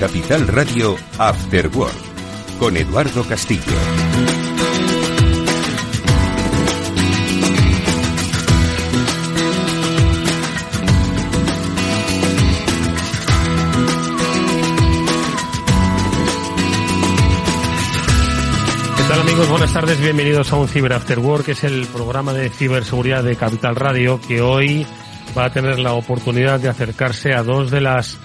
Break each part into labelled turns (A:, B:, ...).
A: Capital Radio After Work con Eduardo Castillo.
B: Amigos, buenas tardes, bienvenidos a un Cyber After Work, que es el programa de ciberseguridad de Capital Radio, que hoy va a tener la oportunidad de acercarse a dos de las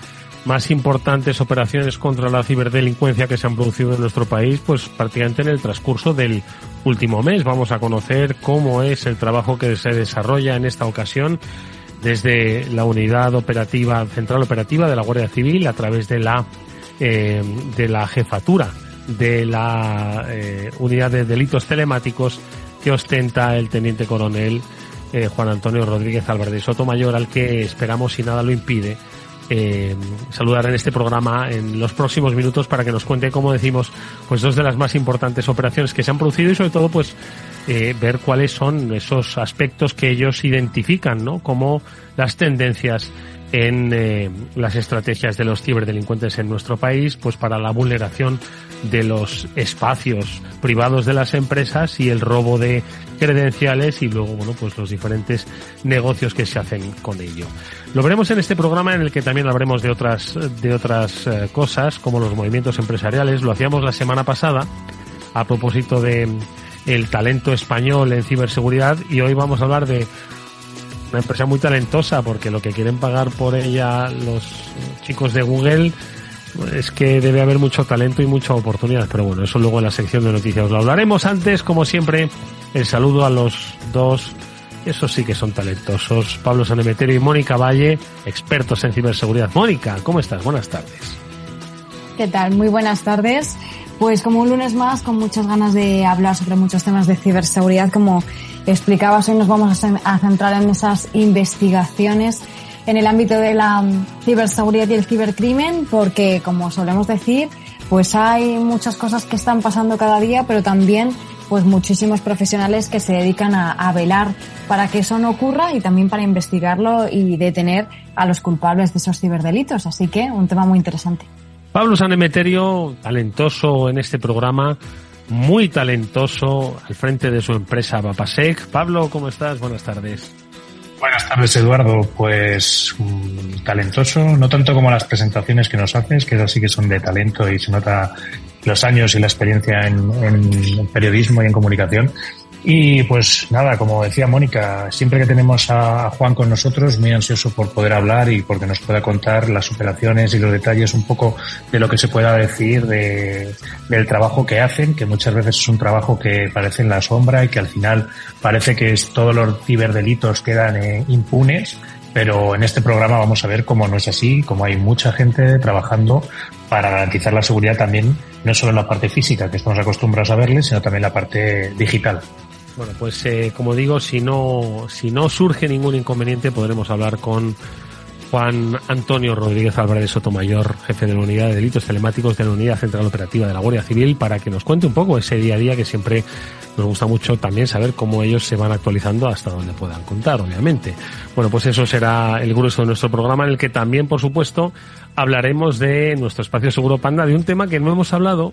B: más importantes operaciones contra la ciberdelincuencia que se han producido en nuestro país, pues prácticamente en el transcurso del último mes. Vamos a conocer cómo es el trabajo que se desarrolla en esta ocasión desde la unidad operativa, central operativa de la Guardia Civil, a través de la jefatura de la unidad de delitos telemáticos que ostenta el teniente coronel Juan Antonio Rodríguez Álvarez de Sotomayor, al que esperamos, si nada lo impide, saludar en este programa en los próximos minutos para que nos cuente, como decimos, pues dos de las más importantes operaciones que se han producido y sobre todo pues ver cuáles son esos aspectos que ellos identifican, ¿no?, como las tendencias en las estrategias de los ciberdelincuentes en nuestro país, pues para la vulneración de los espacios privados de las empresas y el robo de credenciales y luego, bueno, pues los diferentes negocios que se hacen con ello. Lo veremos en este programa, en el que también hablaremos de otras cosas, como los movimientos empresariales. Lo hacíamos la semana pasada a propósito de el talento español en ciberseguridad, y hoy vamos a hablar de una empresa muy talentosa, porque lo que quieren pagar por ella los chicos de Google es que debe haber mucho talento y mucha oportunidad, pero bueno, eso luego en la sección de noticias lo hablaremos. Antes, como siempre, el saludo a los dos, esos sí que son talentosos, Pablo Sanemeterio y Mónica Valle, expertos en ciberseguridad. Mónica, ¿cómo estás? Buenas tardes.
C: ¿Qué tal? Muy buenas tardes. Pues como un lunes más, con muchas ganas de hablar sobre muchos temas de ciberseguridad. Como explicabas, hoy nos vamos a centrar en esas investigaciones en el ámbito de la ciberseguridad y el cibercrimen, porque, como solemos decir, pues hay muchas cosas que están pasando cada día, pero también pues muchísimos profesionales que se dedican a velar para que eso no ocurra y también para investigarlo y detener a los culpables de esos ciberdelitos. Así que un tema muy interesante.
B: Pablo Sanemeterio, talentoso en este programa, muy talentoso al frente de su empresa Vapasec. Pablo, ¿cómo estás? Buenas tardes.
D: Buenas tardes, Eduardo. Pues talentoso, no tanto como las presentaciones que nos haces, que así que son de talento y se nota los años y la experiencia en periodismo y en comunicación. Y pues nada, como decía Mónica, siempre que tenemos a Juan con nosotros, muy ansioso por poder hablar y porque nos pueda contar las operaciones y los detalles un poco de lo que se pueda decir del trabajo que hacen, que muchas veces es un trabajo que parece en la sombra y que al final parece que todos los ciberdelitos quedan impunes, pero en este programa vamos a ver cómo no es así, cómo hay mucha gente trabajando para garantizar la seguridad también, no solo en la parte física, que estamos acostumbrados a verle, sino también en la parte digital.
B: Bueno, pues como digo, si no surge ningún inconveniente, podremos hablar con Juan Antonio Rodríguez Álvarez de Sotomayor, jefe de la unidad de delitos telemáticos de la unidad central operativa de la Guardia Civil, para que nos cuente un poco ese día a día, que siempre nos gusta mucho también saber cómo ellos se van actualizando hasta donde puedan contar, obviamente. Bueno, pues eso será el grueso de nuestro programa, en el que también, por supuesto, hablaremos de nuestro espacio Seguro Panda, de un tema que no hemos hablado,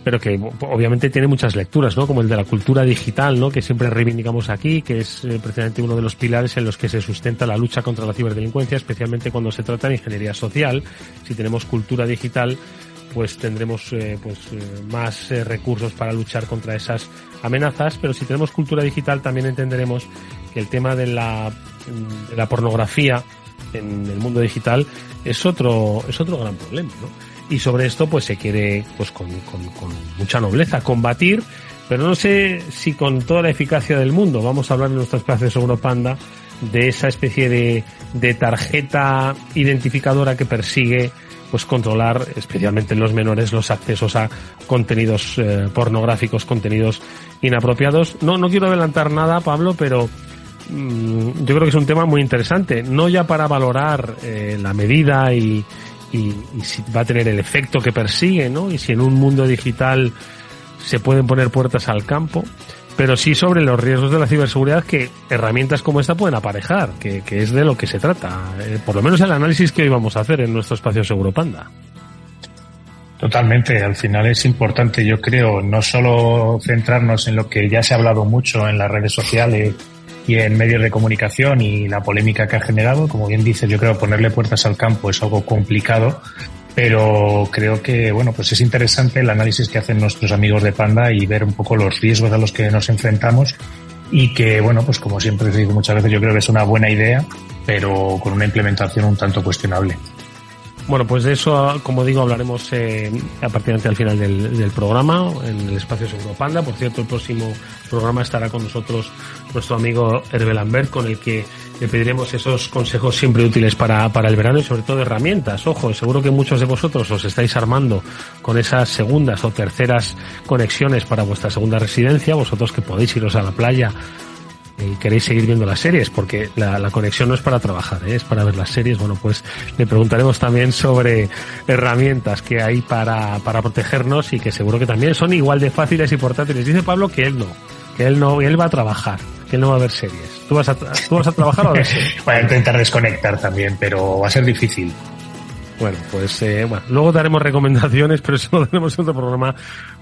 B: pero que obviamente tiene muchas lecturas, ¿no?, como el de la cultura digital, ¿no?, que siempre reivindicamos aquí, que es precisamente uno de los pilares en los que se sustenta la lucha contra la ciberdelincuencia, especialmente cuando se trata de ingeniería social. Si tenemos cultura digital, pues tendremos más recursos para luchar contra esas amenazas, pero si tenemos cultura digital también entenderemos que el tema de la pornografía en el mundo digital es otro gran problema, ¿no? Y sobre esto pues se quiere, pues con mucha nobleza, combatir, pero no sé si con toda la eficacia del mundo. Vamos a hablar en nuestro espacio Seguro Panda de esa especie de tarjeta identificadora que persigue pues controlar, especialmente en los menores, los accesos a contenidos pornográficos, contenidos inapropiados. No quiero adelantar nada, Pablo, pero yo creo que es un tema muy interesante, no ya para valorar la medida y si va a tener el efecto que persigue, ¿no?, y si en un mundo digital se pueden poner puertas al campo, pero sí sobre los riesgos de la ciberseguridad que herramientas como esta pueden aparejar, que es de lo que se trata, por lo menos el análisis que hoy vamos a hacer en nuestro espacio Seguro Panda.
D: Totalmente. Al final es importante, yo creo, no solo centrarnos en lo que ya se ha hablado mucho en las redes sociales y en medios de comunicación y la polémica que ha generado. Como bien dices, yo creo ponerle puertas al campo es algo complicado, pero creo que, bueno, pues es interesante el análisis que hacen nuestros amigos de Panda y ver un poco los riesgos a los que nos enfrentamos y que, bueno, pues como siempre se dice muchas veces, yo creo que es una buena idea, pero con una implementación un tanto cuestionable.
B: Bueno, pues de eso, como digo, hablaremos a partir del final del programa, en el espacio Seguro Panda. Por cierto, el próximo programa estará con nosotros nuestro amigo Hervé Lambert, con el que le pediremos esos consejos siempre útiles para el verano y sobre todo herramientas. Ojo, seguro que muchos de vosotros os estáis armando con esas segundas o terceras conexiones para vuestra segunda residencia, vosotros que podéis iros a la playa y queréis seguir viendo las series, porque la conexión no es para trabajar, es para ver las series. Bueno, pues le preguntaremos también sobre herramientas que hay para protegernos y que seguro que también son igual de fáciles y portátiles. Dice Pablo que él va a trabajar, que él no va a ver series. ¿Tú vas a trabajar o a ver series?
D: Voy a intentar desconectar también, pero va a ser difícil.
B: Bueno, pues luego daremos recomendaciones, pero eso tenemos otro programa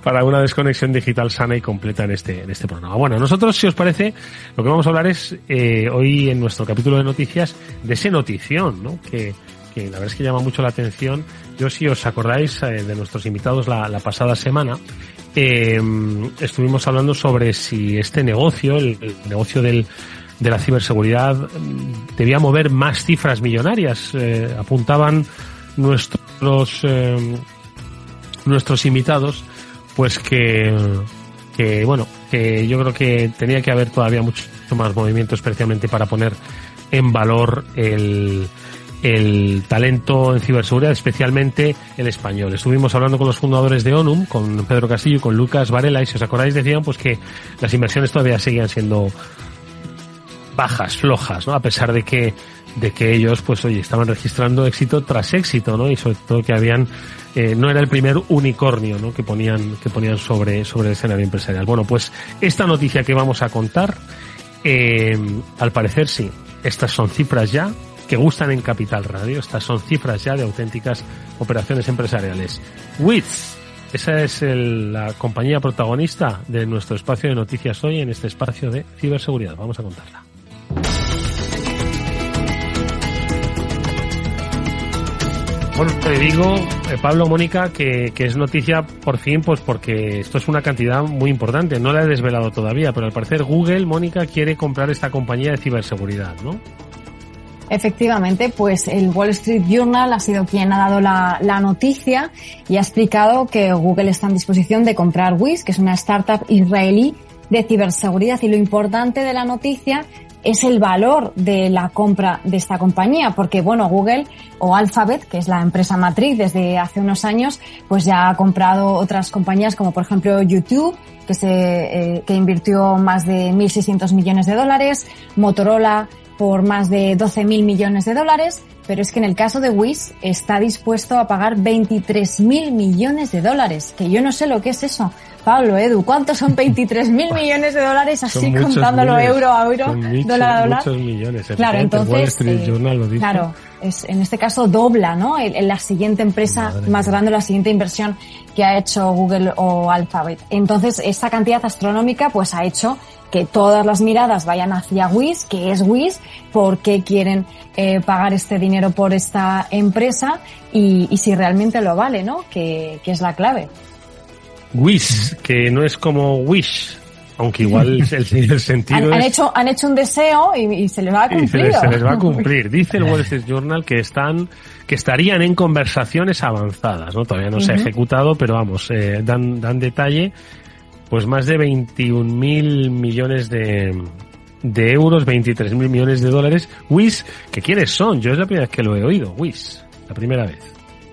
B: para una desconexión digital sana y completa en este programa. Bueno, nosotros, si os parece, lo que vamos a hablar es hoy en nuestro capítulo de noticias de ese notición, ¿no? Que la verdad es que llama mucho la atención. Yo, si os acordáis de nuestros invitados la pasada semana, estuvimos hablando sobre si este negocio, el negocio de la ciberseguridad, debía mover más cifras millonarias. Apuntaban nuestros invitados, pues que yo creo que tenía que haber todavía mucho más movimiento, especialmente para poner en valor el talento en ciberseguridad, especialmente el español. Estuvimos hablando con los fundadores de Onum, con Pedro Castillo y con Lucas Varela, y si os acordáis decían pues que las inversiones todavía seguían siendo bajas, flojas, ¿no? A pesar de que ellos, pues oye, estaban registrando éxito tras éxito, ¿no? Y sobre todo que habían, no era el primer unicornio, ¿no? que ponían sobre el escenario empresarial. Bueno, pues esta noticia que vamos a contar, al parecer sí, estas son cifras ya que gustan en Capital Radio, estas son cifras ya de auténticas operaciones empresariales. Wiz, esa es la compañía protagonista de nuestro espacio de noticias hoy en este espacio de ciberseguridad. Vamos a contarla. Bueno, te digo, Pablo, Mónica, que es noticia por fin, pues porque esto es una cantidad muy importante. No la he desvelado todavía, pero al parecer Google, Mónica, quiere comprar esta compañía de ciberseguridad, ¿no?
C: Efectivamente, pues el Wall Street Journal ha sido quien ha dado la noticia y ha explicado que Google está en disposición de comprar Wiz, que es una startup israelí de ciberseguridad, y lo importante de la noticia es el valor de la compra de esta compañía, porque bueno, Google o Alphabet, que es la empresa matriz desde hace unos años, pues ya ha comprado otras compañías como por ejemplo YouTube, que invirtió más de 1.600 millones de dólares, Motorola por más de 12.000 millones de dólares, pero es que en el caso de Wiz está dispuesto a pagar 23.000 millones de dólares, que yo no sé lo que es eso. Pablo, Edu, ¿cuántos son 23.000 millones de dólares así contándolo euro a euro, dólar a dólar?
B: Muchos millones.
C: Claro, entonces,
B: Wall Street Journal lo dice.
C: Claro, en este caso dobla, ¿no? La siguiente empresa más grande, la siguiente inversión que ha hecho Google o Alphabet. Entonces, esta cantidad astronómica pues ha hecho que todas las miradas vayan hacia Wiz, que es Wiz, por qué quieren pagar este dinero por esta empresa y si realmente lo vale, ¿no? Que es la clave.
B: Wish, que no es como Wish, aunque igual el sentido
C: han hecho un deseo y se les va a cumplir.
B: Se les va a cumplir. Dice el Wall Street Journal que estarían en conversaciones avanzadas, ¿no? Todavía no se ha ejecutado, pero vamos, dan detalle, pues más de 21.000 millones de euros, 23.000 millones de dólares. Wish, ¿que quiénes son? Yo es la primera vez que lo he oído, Wish, la primera vez.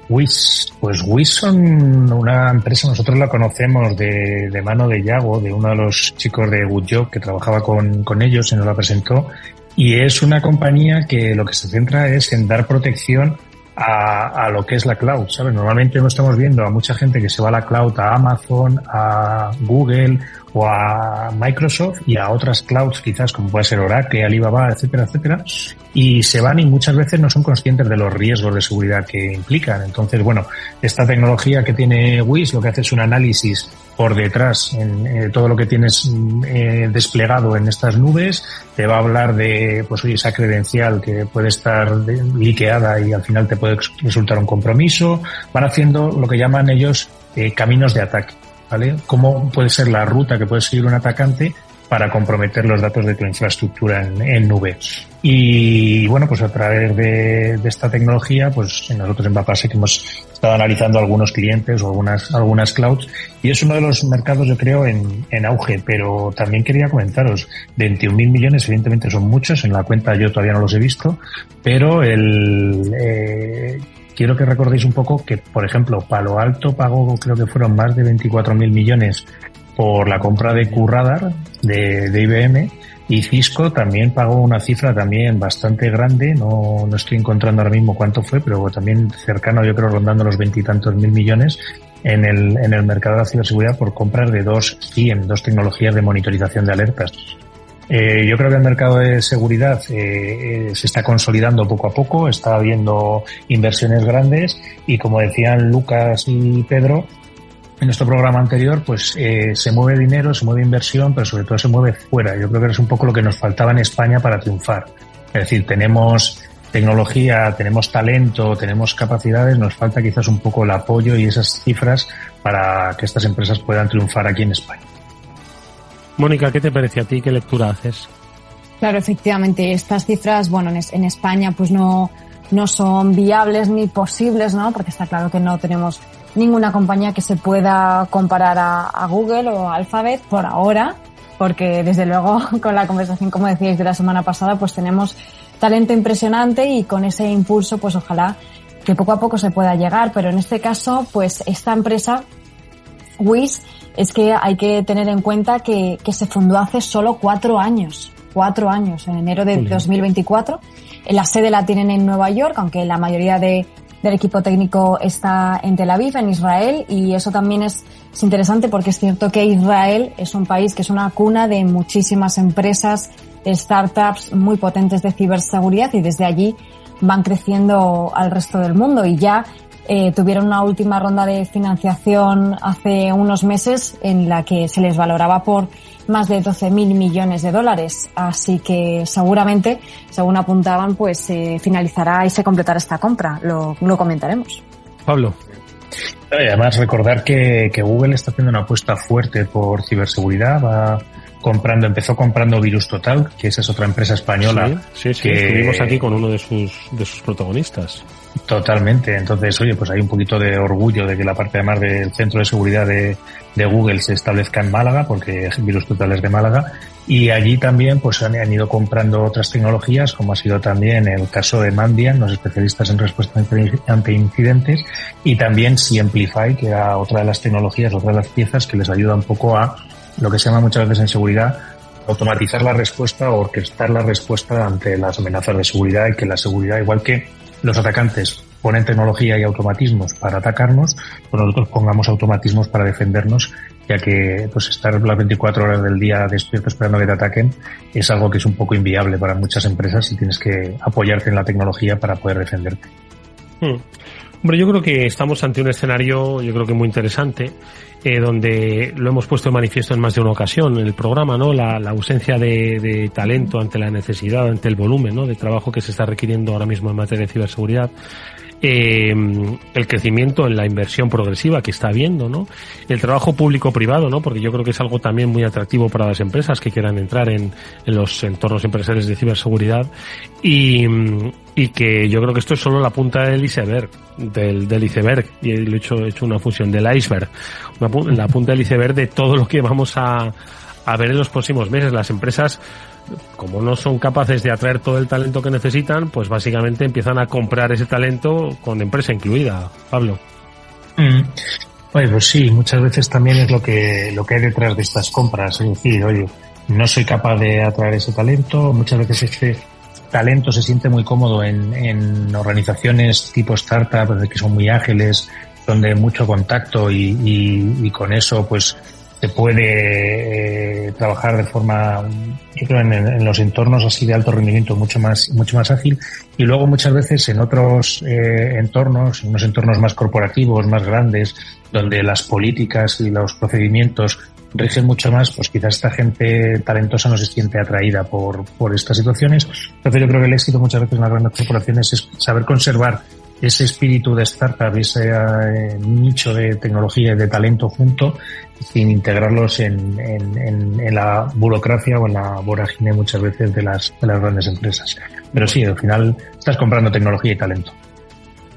D: Wiz, pues Wiz son una empresa, nosotros la conocemos de mano de Yago, de uno de los chicos de Good Job que trabajaba con ellos y nos la presentó, y es una compañía que lo que se centra es en dar protección a lo que es la cloud, ¿sabes? Normalmente no estamos viendo a mucha gente que se va a la cloud, a Amazon, a Google o a Microsoft y a otras clouds quizás como puede ser Oracle, Alibaba, etcétera, etcétera, y se van y muchas veces no son conscientes de los riesgos de seguridad que implican. Entonces, bueno, esta tecnología que tiene Wiz lo que hace es un análisis por detrás en todo lo que tienes desplegado en estas nubes, te va a hablar de, pues oye, esa credencial que puede estar liqueada y al final te puede resultar un compromiso. Van haciendo lo que llaman ellos caminos de ataque, ¿vale? ¿Cómo puede ser la ruta que puede seguir un atacante para comprometer los datos de tu infraestructura en nube? Y bueno, pues a través de esta tecnología, pues nosotros en Bapase hemos estado analizando algunos clientes o algunas clouds, y es uno de los mercados, yo creo, en auge. Pero también quería comentaros, 21.000 millones evidentemente son muchos, en la cuenta yo todavía no los he visto, pero quiero que recordéis un poco que, por ejemplo, Palo Alto pagó, creo que fueron más de 24.000 millones por la compra de QRadar de IBM, y Cisco también pagó una cifra también bastante grande, no estoy encontrando ahora mismo cuánto fue, pero también cercano, yo creo, rondando los 20 y tantos mil millones en el mercado de la ciberseguridad por compras de dos tecnologías de monitorización de alertas. Yo creo que el mercado de seguridad se está consolidando poco a poco, está habiendo inversiones grandes y, como decían Lucas y Pedro en nuestro programa anterior, pues se mueve dinero, se mueve inversión, pero sobre todo se mueve fuera. Yo creo que es un poco lo que nos faltaba en España para triunfar. Es decir, tenemos tecnología, tenemos talento, tenemos capacidades, nos falta quizás un poco el apoyo y esas cifras para que estas empresas puedan triunfar aquí en España.
B: Mónica, ¿qué te parece a ti? ¿Qué lectura haces?
C: Claro, efectivamente, estas cifras, bueno, en España pues no son viables ni posibles, ¿no? Porque está claro que no tenemos ninguna compañía que se pueda comparar a Google o a Alphabet por ahora, porque desde luego con la conversación, como decíais, de la semana pasada, pues tenemos talento impresionante y con ese impulso, pues ojalá que poco a poco se pueda llegar. Pero en este caso, pues esta empresa, Wiz, es que hay que tener en cuenta que se fundó hace solo 4 años, en enero de 2024. La sede la tienen en Nueva York, aunque la mayoría del equipo técnico está en Tel Aviv, en Israel, y eso también es interesante porque es cierto que Israel es un país que es una cuna de muchísimas empresas, startups muy potentes de ciberseguridad, y desde allí van creciendo al resto del mundo. Y ya tuvieron una última ronda de financiación hace unos meses en la que se les valoraba por más de 12.000 millones de dólares. Así que seguramente, según apuntaban, pues finalizará y se completará esta compra. Lo comentaremos.
B: Pablo.
D: Además, recordar que Google está haciendo una apuesta fuerte por ciberseguridad. Empezó comprando Virus Total, que esa es otra empresa española. Sí, que
B: estuvimos aquí con uno de sus protagonistas.
D: Totalmente. Entonces, oye, pues hay un poquito de orgullo de que la parte además del centro de seguridad de Google se establezca en Málaga, porque Virus Total es de Málaga, y allí también pues han ido comprando otras tecnologías, como ha sido también el caso de Mandiant, los especialistas en respuesta ante incidentes, y también Siemplify, que era otra de las tecnologías, otra de las piezas que les ayuda un poco a lo que se llama muchas veces en seguridad automatizar la respuesta o orquestar la respuesta ante las amenazas de seguridad, y que la seguridad, igual que los atacantes ponen tecnología y automatismos para atacarnos, pues nosotros pongamos automatismos para defendernos, ya que pues estar las 24 horas del día despierto esperando que te ataquen es algo que es un poco inviable para muchas empresas y tienes que apoyarte en la tecnología para poder defenderte.
B: Hombre, yo creo que estamos ante un escenario, yo creo que muy interesante, donde lo hemos puesto de manifiesto en más de una ocasión en el programa, ¿no? La ausencia de talento ante la necesidad, ante el volumen, ¿no?, de trabajo que se está requiriendo ahora mismo en materia de ciberseguridad. El crecimiento en la inversión progresiva que está habiendo, ¿no? El trabajo público-privado, ¿no? Porque yo creo que es algo también muy atractivo para las empresas que quieran entrar en los entornos empresariales de ciberseguridad, y que yo creo que esto es solo la punta del iceberg, del iceberg, y he hecho una fusión del iceberg, la punta del iceberg de todo lo que vamos a ver en los próximos meses. Las empresas, como no son capaces de atraer todo el talento que necesitan, pues básicamente empiezan a comprar ese talento con empresa incluida. Pablo.
D: Oye, pues sí, muchas veces también es lo que hay detrás de estas compras. Es decir, oye, no soy capaz de atraer ese talento. Muchas veces talento se siente muy cómodo en organizaciones tipo startup, que son muy ágiles, donde hay mucho contacto y con eso pues se puede trabajar de forma, yo creo, en los entornos así de alto rendimiento mucho más ágil. Y luego muchas veces en otros entornos, en unos entornos más corporativos, más grandes, donde las políticas y los procedimientos rigen mucho más, pues quizás esta gente talentosa no se siente atraída por estas situaciones. Entonces yo creo que el éxito muchas veces en las grandes corporaciones es saber conservar ese espíritu de startup, ese nicho de tecnología y de talento junto, sin integrarlos en la burocracia o en la vorágine muchas veces de las grandes empresas. Pero sí, al final estás comprando tecnología y talento.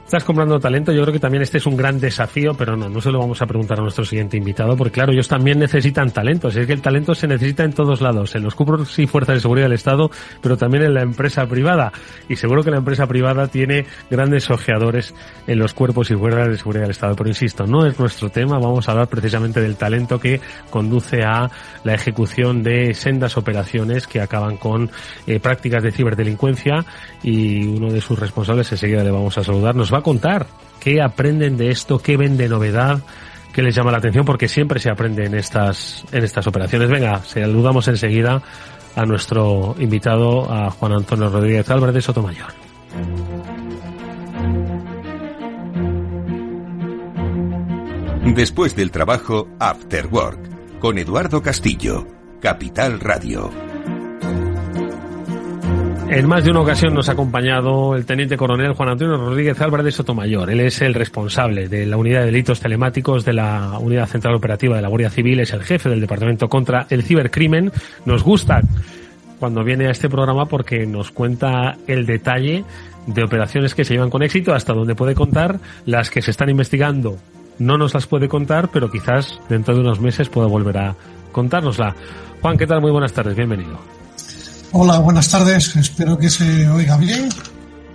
B: Estás comprando talento, yo creo que también este es un gran desafío, pero no se lo vamos a preguntar a nuestro siguiente invitado, porque claro, ellos también necesitan talento, es que el talento se necesita en todos lados, en los cuerpos y fuerzas de seguridad del Estado, pero también en la empresa privada, y seguro que la empresa privada tiene grandes ojeadores en los cuerpos y fuerzas de seguridad del Estado, pero insisto, no es nuestro tema, vamos a hablar precisamente del talento que conduce a la ejecución de sendas operaciones que acaban con prácticas de ciberdelincuencia, y uno de sus responsables enseguida le vamos a saludar, nos va a contar qué aprenden de esto, qué ven de novedad, qué les llama la atención, porque siempre se aprende en estas operaciones. Venga, saludamos enseguida a nuestro invitado, a Juan Antonio Rodríguez Álvarez de Sotomayor.
A: Después del trabajo, After Work, con Eduardo Castillo, Capital Radio.
B: En más de una ocasión nos ha acompañado el teniente coronel Juan Antonio Rodríguez Álvarez de Sotomayor. Él es el responsable de la unidad de delitos telemáticos de la Unidad Central Operativa de la Guardia Civil, es el jefe del Departamento contra el Cibercrimen. Nos gusta cuando viene a este programa porque nos cuenta el detalle de operaciones que se llevan con éxito, hasta donde puede contar. Las que se están investigando no nos las puede contar, pero quizás dentro de unos meses pueda volver a contárnosla. Juan, ¿qué tal? Muy buenas tardes, bienvenido.
E: Hola, buenas tardes. Espero que se oiga bien.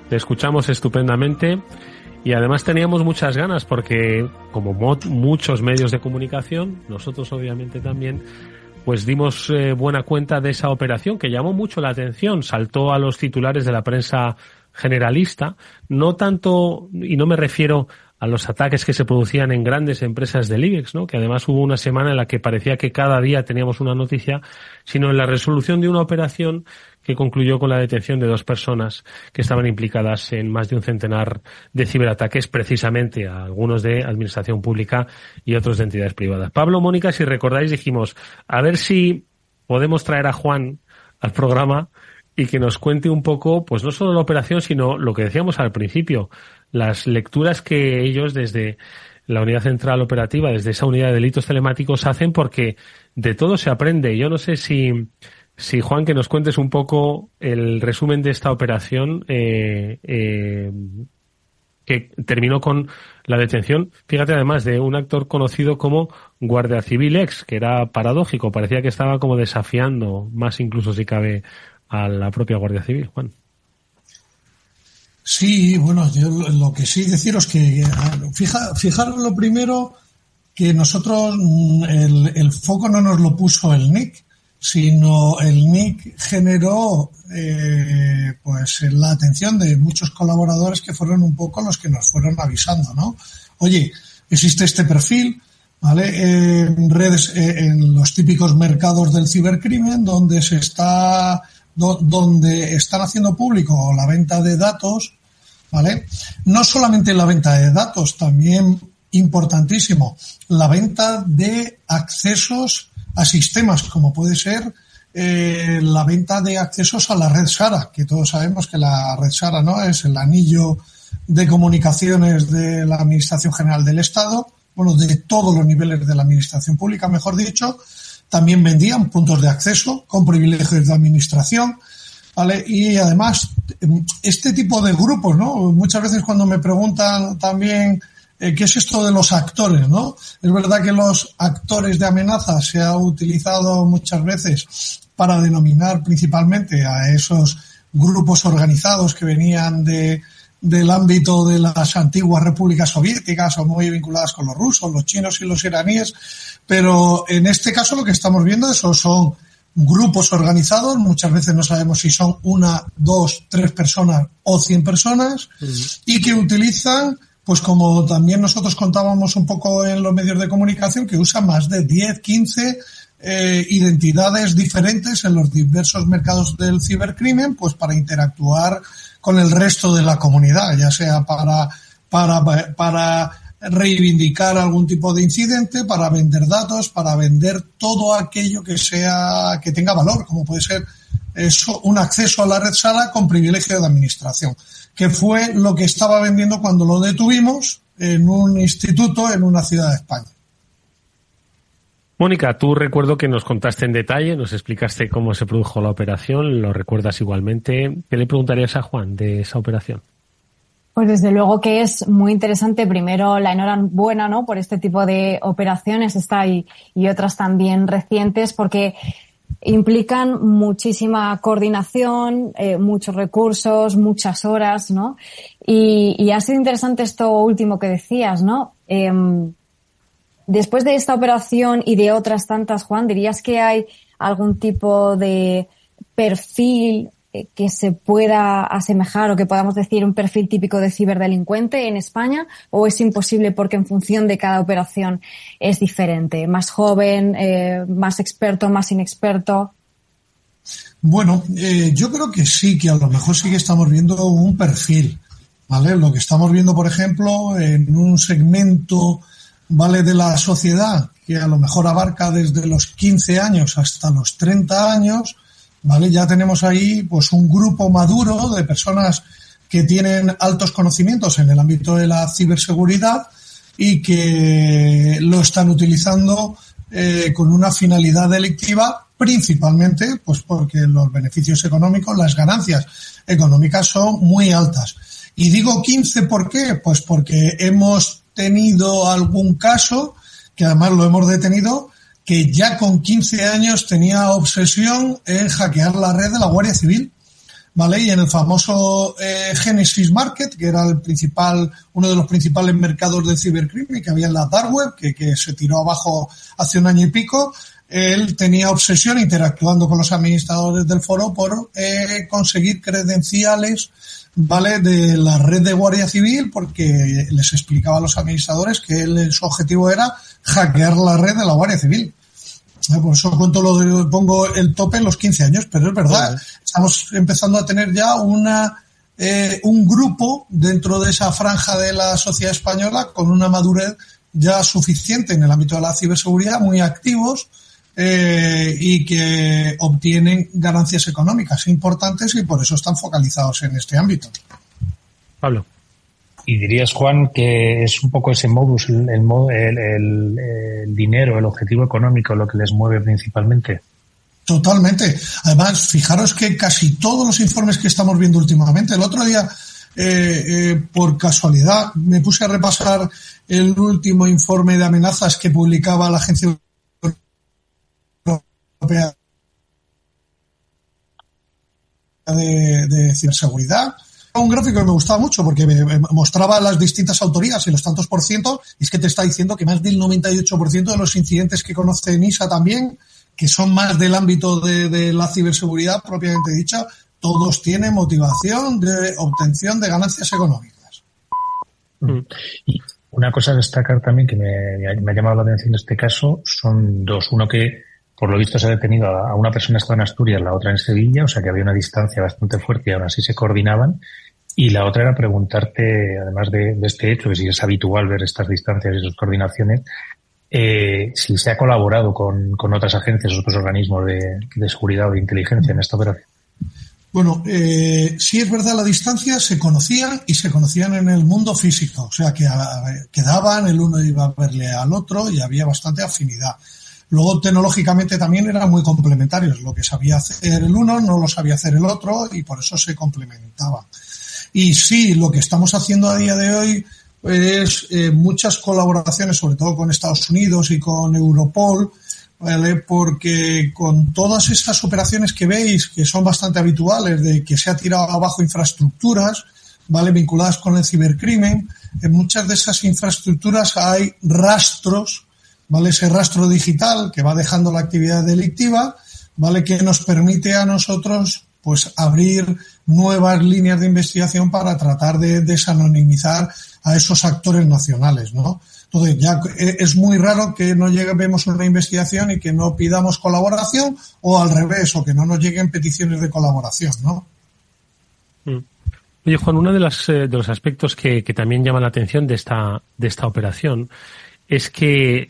B: Te escuchamos estupendamente y además teníamos muchas ganas porque, como muchos medios de comunicación, nosotros obviamente también, pues dimos buena cuenta de esa operación que llamó mucho la atención, saltó a los titulares de la prensa generalista, no tanto, y no me refiero a los ataques que se producían en grandes empresas del IBEX, ¿no? Que además hubo una semana en la que parecía que cada día teníamos una noticia, sino en la resolución de una operación que concluyó con la detención de 2 personas que estaban implicadas en más de un centenar de ciberataques, precisamente a algunos de administración pública y otros de entidades privadas. Pablo, Mónica, si recordáis, dijimos, a ver si podemos traer a Juan al programa y que nos cuente un poco, pues no solo la operación, sino lo que decíamos al principio, las lecturas que ellos desde la Unidad Central Operativa, desde esa unidad de delitos telemáticos hacen, porque de todo se aprende. Yo no sé si Juan, que nos cuentes un poco el resumen de esta operación que terminó con la detención, fíjate, además de un actor conocido como Guardia Civil Ex, que era paradójico, parecía que estaba como desafiando más incluso si cabe a la propia Guardia Civil, Juan.
E: Sí, bueno, yo lo que sí deciros que fijaros lo primero, que nosotros el foco no nos lo puso el NIC, sino el NIC generó pues la atención de muchos colaboradores que fueron un poco los que nos fueron avisando, ¿no? Oye, existe este perfil, ¿vale? En redes, en los típicos mercados del cibercrimen, donde están haciendo público la venta de datos, ¿vale? No solamente la venta de datos, también importantísimo, la venta de accesos a sistemas, como puede ser la venta de accesos a la red SARA, que todos sabemos que la red SARA, ¿no?, es el anillo de comunicaciones de la Administración General del Estado, bueno, de todos los niveles de la Administración Pública, mejor dicho. También vendían puntos de acceso con privilegios de administración, ¿vale? Y además, este tipo de grupos, ¿no? Muchas veces cuando me preguntan también qué es esto de los actores, ¿no? Es verdad que los actores de amenaza se ha utilizado muchas veces para denominar principalmente a esos grupos organizados que venían del ámbito de las antiguas repúblicas soviéticas o muy vinculadas con los rusos, los chinos y los iraníes, pero en este caso lo que estamos viendo son grupos organizados, muchas veces no sabemos si son 1, 2, 3 personas o 100 personas, y que utilizan, pues como también nosotros contábamos un poco en los medios de comunicación, que usan más de 10, 15 identidades diferentes en los diversos mercados del cibercrimen, pues para interactuar con el resto de la comunidad, ya sea para reivindicar algún tipo de incidente, para vender datos, para vender todo aquello que tenga valor, como puede ser eso, un acceso a la red SARA con privilegio de administración, que fue lo que estaba vendiendo cuando lo detuvimos en un instituto en una ciudad de España.
B: Mónica, tú recuerdo que nos contaste en detalle, nos explicaste cómo se produjo la operación, lo recuerdas igualmente. ¿Qué le preguntarías a Juan de esa operación?
C: Pues desde luego que es muy interesante. Primero, la enhorabuena, ¿no?, por este tipo de operaciones, esta y otras también recientes, porque implican muchísima coordinación, muchos recursos, muchas horas, ¿no? Y ha sido interesante esto último que decías, ¿no? Después de esta operación y de otras tantas, Juan, ¿dirías que hay algún tipo de perfil que se pueda asemejar o que podamos decir un perfil típico de ciberdelincuente en España, o es imposible porque en función de cada operación es diferente? ¿Más joven, más experto, más inexperto?
E: Bueno, yo creo que sí, que a lo mejor sí que estamos viendo un perfil, ¿vale? Lo que estamos viendo, por ejemplo, en un segmento, ¿vale?, de la sociedad que a lo mejor abarca desde los 15 años hasta los 30 años, ¿vale? Ya tenemos ahí pues un grupo maduro de personas que tienen altos conocimientos en el ámbito de la ciberseguridad y que lo están utilizando con una finalidad delictiva, principalmente pues porque los beneficios económicos, las ganancias económicas son muy altas. Y digo 15, ¿por qué? Pues porque hemos tenido algún caso, que además lo hemos detenido, que ya con 15 años tenía obsesión en hackear la red de la Guardia Civil, ¿vale? Y en el famoso Genesis Market, que era uno de los principales mercados del cibercrimen que había en la dark web, que se tiró abajo hace un año y pico, él tenía obsesión interactuando con los administradores del foro por conseguir credenciales, ¿vale?, de la red de Guardia Civil, porque les explicaba a los administradores que su objetivo era hackear la red de la Guardia Civil. Por eso pongo el tope en los 15 años, pero es verdad, estamos empezando a tener ya un grupo dentro de esa franja de la sociedad española con una madurez ya suficiente en el ámbito de la ciberseguridad, muy activos, y que obtienen ganancias económicas importantes y por eso están focalizados en este ámbito.
B: Pablo.
D: ¿Y dirías, Juan, que es un poco ese modus, el dinero, el objetivo económico lo que les mueve principalmente?
E: Totalmente. Además, fijaros que casi todos los informes que estamos viendo últimamente, el otro día, por casualidad, me puse a repasar el último informe de amenazas que publicaba la Agencia Europea de Ciberseguridad. Un gráfico que me gustaba mucho porque me mostraba las distintas autorías y los tantos por ciento, y es que te está diciendo que más del 98% de los incidentes que conoce NISA también, que son más del ámbito de la ciberseguridad propiamente dicha, todos tienen motivación de obtención de ganancias económicas.
D: Y una cosa a destacar también que me ha llamado la atención en este caso son dos. Uno, que por lo visto se ha detenido a una persona que estaba en Asturias, la otra en Sevilla, o sea que había una distancia bastante fuerte y aún así se coordinaban. Y la otra era preguntarte, además de este hecho, que sí es habitual ver estas distancias y esas coordinaciones, si se ha colaborado con otras agencias, otros organismos de seguridad o de inteligencia en esta operación.
E: Bueno, sí es verdad, la distancia se conocían en el mundo físico, o sea que quedaban, el uno iba a verle al otro y había bastante afinidad. Luego, tecnológicamente también eran muy complementarios. Lo que sabía hacer el uno no lo sabía hacer el otro y por eso se complementaban. Y sí, lo que estamos haciendo a día de hoy es muchas colaboraciones, sobre todo con Estados Unidos y con Europol, ¿vale? Porque con todas estas operaciones que veis, que son bastante habituales, de que se ha tirado abajo infraestructuras, ¿vale?, vinculadas con el cibercrimen, en muchas de esas infraestructuras hay rastros, ¿vale?, ese rastro digital que va dejando la actividad delictiva, ¿vale? Que nos permite a nosotros pues abrir nuevas líneas de investigación para tratar de desanonimizar a esos actores nacionales, ¿no? Entonces, ya es muy raro que no lleguemos a una investigación y que no pidamos colaboración, o al revés, o que no nos lleguen peticiones de colaboración, ¿no?
B: Oye, Juan, uno de los aspectos que también llama la atención de esta operación es que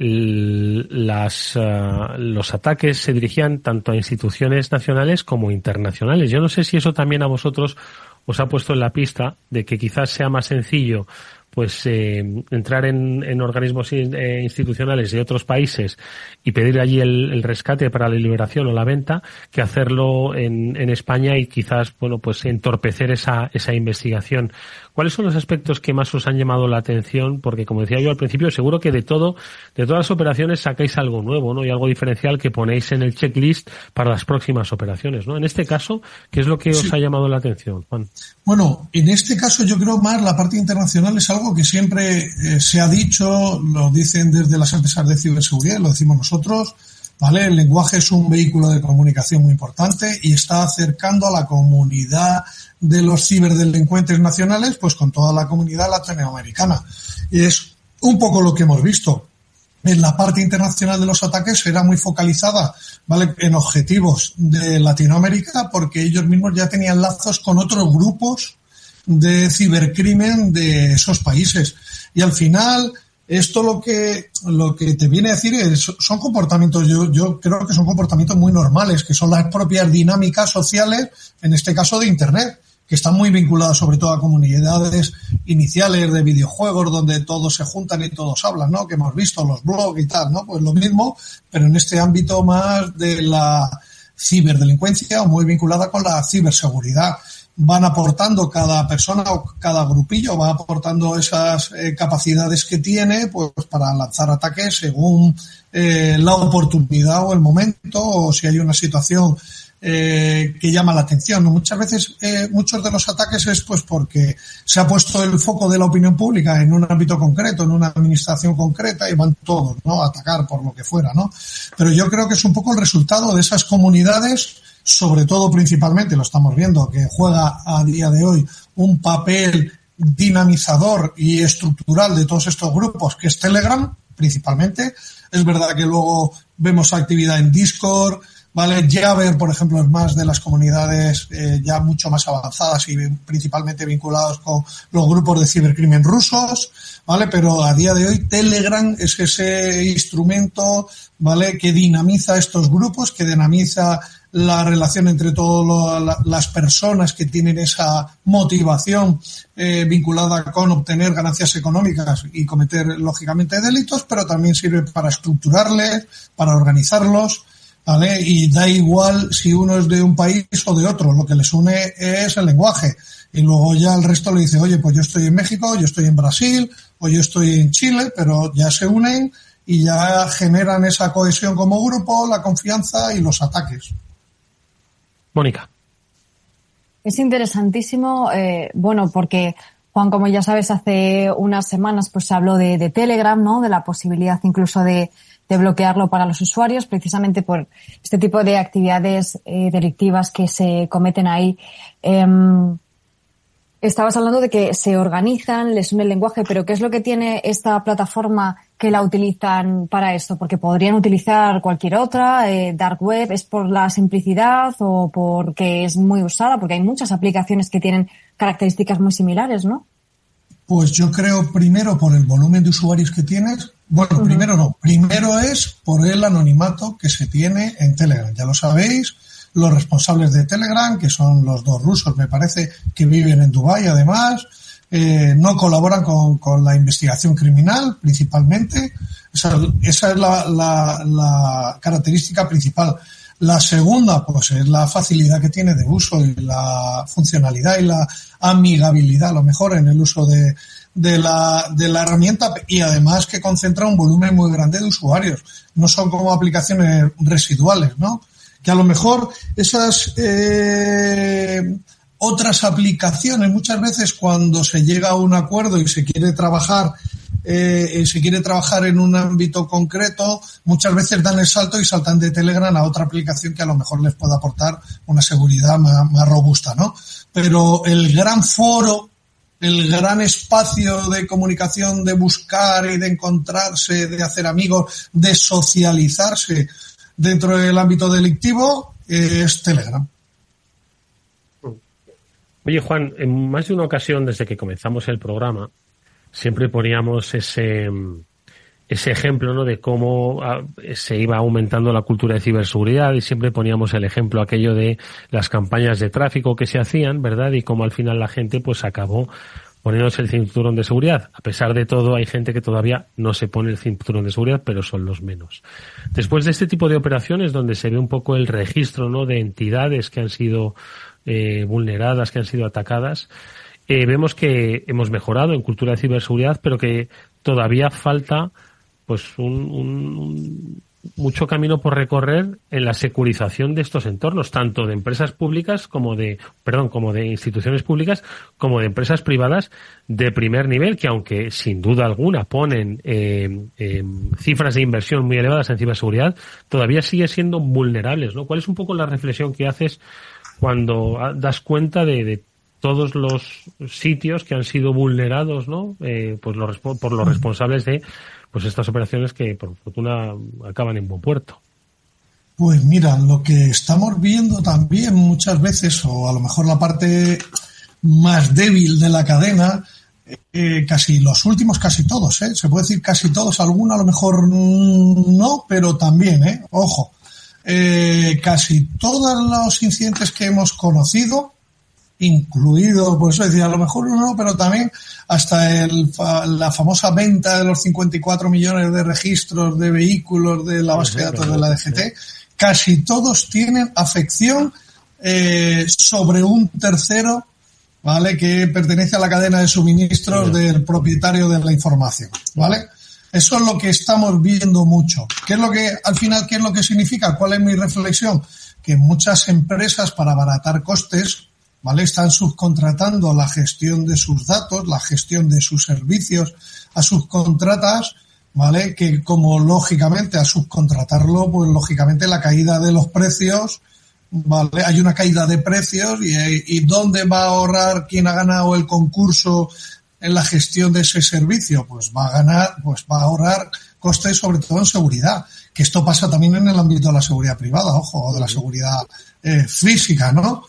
B: los ataques se dirigían tanto a instituciones nacionales como internacionales. Yo no sé si eso también a vosotros os ha puesto en la pista de que quizás sea más sencillo pues entrar en organismos institucionales de otros países y pedir allí el rescate para la liberación o la venta, que hacerlo en España y quizás, bueno, pues entorpecer esa investigación. ¿Cuáles son los aspectos que más os han llamado la atención? Porque, como decía yo al principio, seguro que de todas las operaciones sacáis algo nuevo, ¿no? Y algo diferencial que ponéis en el checklist para las próximas operaciones, ¿no? En este caso, ¿qué es lo que os ha llamado la atención, Juan?
E: Bueno, en este caso yo creo más la parte internacional es algo que siempre se ha dicho, lo dicen desde las empresas de ciberseguridad, lo decimos nosotros, ¿vale? El lenguaje es un vehículo de comunicación muy importante y está acercando a la comunidad de los ciberdelincuentes nacionales, pues con toda la comunidad latinoamericana. Y es un poco lo que hemos visto. En la parte internacional de los ataques era muy focalizada, ¿vale? En objetivos de Latinoamérica, porque ellos mismos ya tenían lazos con otros grupos de cibercrimen de esos países. Y al final, esto lo que te viene a decir son comportamientos, yo creo que son comportamientos muy normales, que son las propias dinámicas sociales, en este caso de Internet, que están muy vinculadas sobre todo a comunidades iniciales de videojuegos donde todos se juntan y todos hablan, ¿no? Que hemos visto los blogs y tal, ¿no? Pues lo mismo, pero en este ámbito más de la ciberdelincuencia o muy vinculada con la ciberseguridad. Van aportando cada persona o cada grupillo, va aportando esas capacidades que tiene pues para lanzar ataques según la oportunidad o el momento, o si hay una situación que llama la atención. Muchas veces muchos de los ataques es pues porque se ha puesto el foco de la opinión pública en un ámbito concreto, en una administración concreta, y van todos, ¿no?, a atacar por lo que fuera, ¿no? Pero yo creo que es un poco el resultado de esas comunidades, sobre todo principalmente, lo estamos viendo, que juega a día de hoy un papel dinamizador y estructural de todos estos grupos, que es Telegram, principalmente. Es verdad que luego vemos actividad en Discord, ¿vale? Jabber, por ejemplo, es más de las comunidades ya mucho más avanzadas y principalmente vinculados con los grupos de cibercrimen rusos, ¿vale? Pero a día de hoy Telegram es ese instrumento, ¿vale?, que dinamiza estos grupos, que dinamiza la relación entre todas las personas que tienen esa motivación vinculada con obtener ganancias económicas y cometer, lógicamente, delitos, pero también sirve para estructurarles, para organizarlos, ¿vale? Y da igual si uno es de un país o de otro, lo que les une es el lenguaje. Y luego ya el resto le dice, oye, pues yo estoy en México, yo estoy en Brasil, o yo estoy en Chile, pero ya se unen y ya generan esa cohesión como grupo, la confianza y los ataques.
B: Mónica.
C: Es interesantísimo, bueno, porque, Juan, como ya sabes, hace unas semanas pues se habló de Telegram, ¿no?, de la posibilidad incluso de bloquearlo para los usuarios, precisamente por este tipo de actividades delictivas que se cometen ahí. Estabas hablando de que se organizan, les une el lenguaje, pero ¿qué es lo que tiene esta plataforma que la utilizan para esto? Porque podrían utilizar cualquier otra, dark web. ¿Es por la simplicidad o porque es muy usada? Porque hay muchas aplicaciones que tienen características muy similares, ¿no?
E: Pues yo creo primero por el volumen de usuarios que tienes. Bueno, primero no. Primero es por el anonimato que se tiene en Telegram. Ya lo sabéis, los responsables de Telegram, que son los dos rusos, me parece, que viven en Dubái, además, no colaboran con la investigación criminal, principalmente. Esa es la característica principal. La segunda, pues, es la facilidad que tiene de uso y la funcionalidad y la amigabilidad, a lo mejor, en el uso de la herramienta, y además que concentra un volumen muy grande de usuarios. No son como aplicaciones residuales, ¿no? Que a lo mejor esas otras aplicaciones, muchas veces cuando se llega a un acuerdo y se quiere trabajar si quiere trabajar en un ámbito concreto, muchas veces dan el salto y saltan de Telegram a otra aplicación que a lo mejor les pueda aportar una seguridad más robusta, ¿no? Pero el gran foro, el gran espacio de comunicación, de buscar y de encontrarse, de hacer amigos, de socializarse dentro del ámbito delictivo, es Telegram.
B: Oye, Juan, en más de una ocasión desde que comenzamos el programa siempre poníamos ese ejemplo, ¿no?, de cómo se iba aumentando la cultura de ciberseguridad, y siempre poníamos el ejemplo aquello de las campañas de tráfico que se hacían, ¿verdad? Y cómo al final la gente pues acabó poniéndose el cinturón de seguridad. A pesar de todo, hay gente que todavía no se pone el cinturón de seguridad, pero son los menos. Después de este tipo de operaciones, donde se ve un poco el registro, ¿no?, de entidades que han sido vulneradas, que han sido atacadas, vemos que hemos mejorado en cultura de ciberseguridad, pero que todavía falta pues mucho camino por recorrer en la securización de estos entornos, tanto de empresas públicas como de instituciones públicas, como de empresas privadas de primer nivel, que aunque sin duda alguna ponen cifras de inversión muy elevadas en ciberseguridad, todavía sigue siendo vulnerables, ¿no? ¿Cuál es un poco la reflexión que haces cuando das cuenta de todos los sitios que han sido vulnerados, ¿no? Pues por los responsables de pues estas operaciones que por fortuna acaban en buen puerto?
E: Pues mira, lo que estamos viendo también muchas veces, o a lo mejor la parte más débil de la cadena, casi todos, se puede decir casi todos, algunos a lo mejor no, pero también, ojo, casi todos los incidentes que hemos conocido, incluido, por eso decía, a lo mejor uno, pero también hasta la famosa venta de los 54 millones de registros de vehículos de la base de datos de la DGT, casi todos tienen afección sobre un tercero, ¿vale?, que pertenece a la cadena de suministros del propietario de la información, ¿vale? Eso es lo que estamos viendo mucho. ¿Qué es lo que, al final, qué es lo que significa? ¿Cuál es mi reflexión? Que muchas empresas, para abaratar costes, ¿vale?, están subcontratando la gestión de sus datos, la gestión de sus servicios a subcontratas, ¿vale?, que como lógicamente a subcontratarlo, pues lógicamente la caída de los precios, ¿vale?, hay una caída de precios y ¿dónde va a ahorrar quien ha ganado el concurso en la gestión de ese servicio? Pues va a ahorrar costes sobre todo en seguridad, que esto pasa también en el ámbito de la seguridad privada, ojo, o de la seguridad física, ¿no?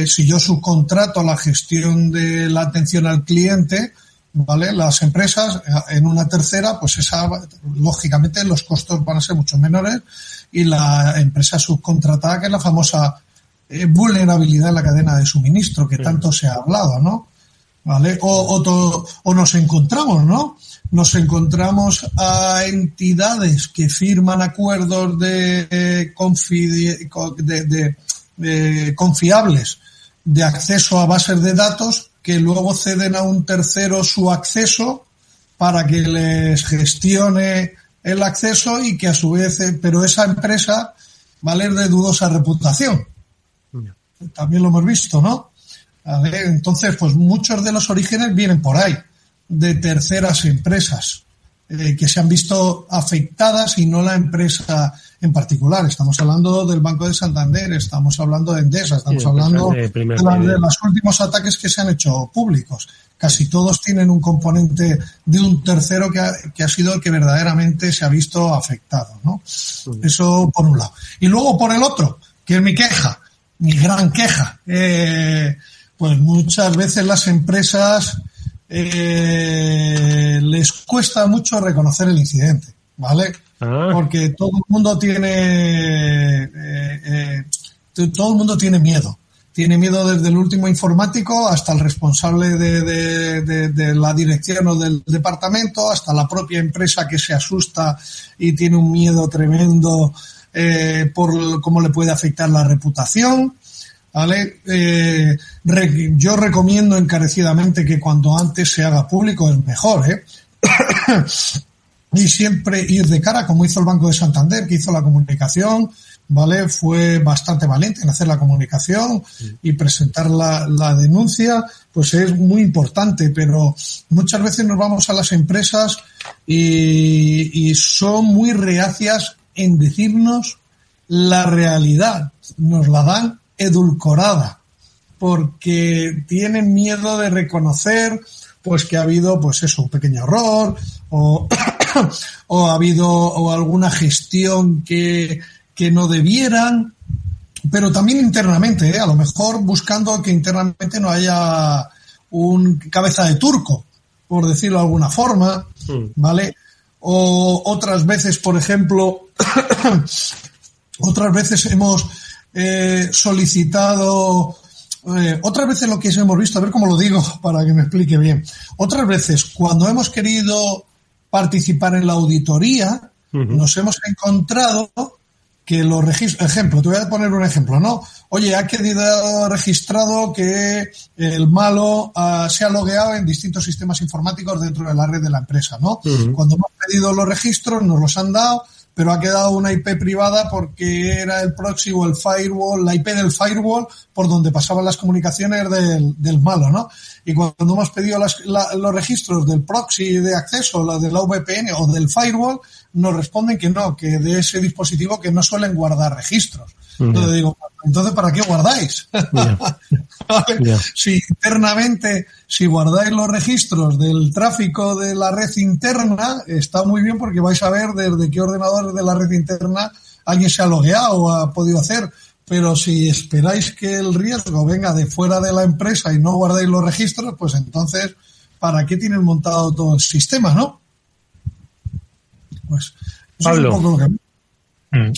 E: Si yo subcontrato la gestión de la atención al cliente, ¿vale?, las empresas, en una tercera, pues lógicamente los costos van a ser mucho menores, y la empresa subcontratada, que es la famosa vulnerabilidad en la cadena de suministro que tanto se ha hablado, ¿no? ¿Vale? O nos encontramos, ¿no? Nos encontramos a entidades que firman acuerdos confiables de acceso a bases de datos, que luego ceden a un tercero su acceso para que les gestione el acceso, y que a su vez, pero esa empresa, ¿vale?, es de dudosa reputación. También lo hemos visto, ¿no? ¿Vale? Entonces, pues muchos de los orígenes vienen por ahí, de terceras empresas que se han visto afectadas, y no la empresa en particular. Estamos hablando del Banco de Santander, estamos hablando de Endesa, estamos hablando de los últimos ataques que se han hecho públicos. Casi todos tienen un componente de un tercero que ha sido el que verdaderamente se ha visto afectado, ¿no? Eso por un lado. Y luego por el otro, que es mi queja, mi gran queja, pues muchas veces las empresas les cuesta mucho reconocer el incidente, ¿vale? Porque todo el mundo tiene miedo. Tiene miedo desde el último informático hasta el responsable de la dirección o del departamento, hasta la propia empresa, que se asusta y tiene un miedo tremendo por cómo le puede afectar la reputación, ¿vale? Yo recomiendo encarecidamente que cuanto antes se haga público es mejor, y siempre ir de cara, como hizo el Banco de Santander, que hizo la comunicación, ¿vale? Fue bastante valiente en hacer la comunicación y presentar la denuncia, pues es muy importante, pero muchas veces nos vamos a las empresas y son muy reacias en decirnos la realidad, nos la dan edulcorada, porque tienen miedo de reconocer pues que ha habido pues eso, un pequeño error o ha habido alguna gestión que no debieran, pero también internamente, a lo mejor buscando que internamente no haya un cabeza de turco, por decirlo de alguna forma, ¿vale? O otras veces, por ejemplo, otras veces hemos solicitado, otras veces lo que hemos visto, a ver cómo lo digo para que me explique bien, otras veces cuando hemos querido participar en la auditoría, nos hemos encontrado que los registros, ejemplo, te voy a poner un ejemplo, ¿no? Oye, ha quedado registrado que el malo se ha logueado en distintos sistemas informáticos dentro de la red de la empresa, ¿no? Cuando hemos pedido los registros, nos los han dado, pero ha quedado una IP privada porque era el proxy o el firewall, la IP del firewall por donde pasaban las comunicaciones del malo, ¿no? Y cuando hemos pedido los registros del proxy de acceso, la de la VPN o del firewall, nos responden que no, que de ese dispositivo que no suelen guardar registros. Entonces digo, entonces ¿para qué guardáis? ¿Vale? Si internamente, si guardáis los registros del tráfico de la red interna, está muy bien porque vais a ver desde qué ordenador de la red interna alguien se ha logueado o ha podido hacer. Pero si esperáis que el riesgo venga de fuera de la empresa y no guardáis los registros, pues entonces, ¿para qué tienen montado todo el sistema, no? Pues
B: Pablo.
E: Es un poco lo que...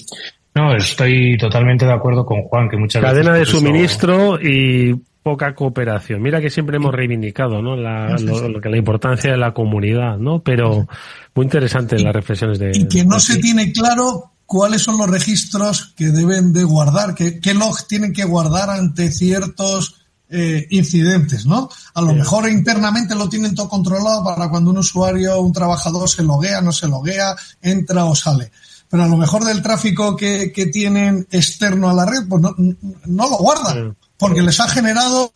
D: No, estoy totalmente de acuerdo con Juan, que muchas veces...
B: Cadena de suministro y poca cooperación. Mira que siempre hemos reivindicado, ¿no? La importancia de la comunidad, ¿no? Pero muy interesante las reflexiones de...
E: Y que no se tiene claro cuáles son los registros que deben de guardar, qué log tienen que guardar ante ciertos incidentes, ¿no? A lo mejor internamente lo tienen todo controlado para cuando un usuario, un trabajador se loguea, no se loguea, entra o sale. Pero a lo mejor del tráfico que tienen externo a la red, pues no lo guardan, porque les ha generado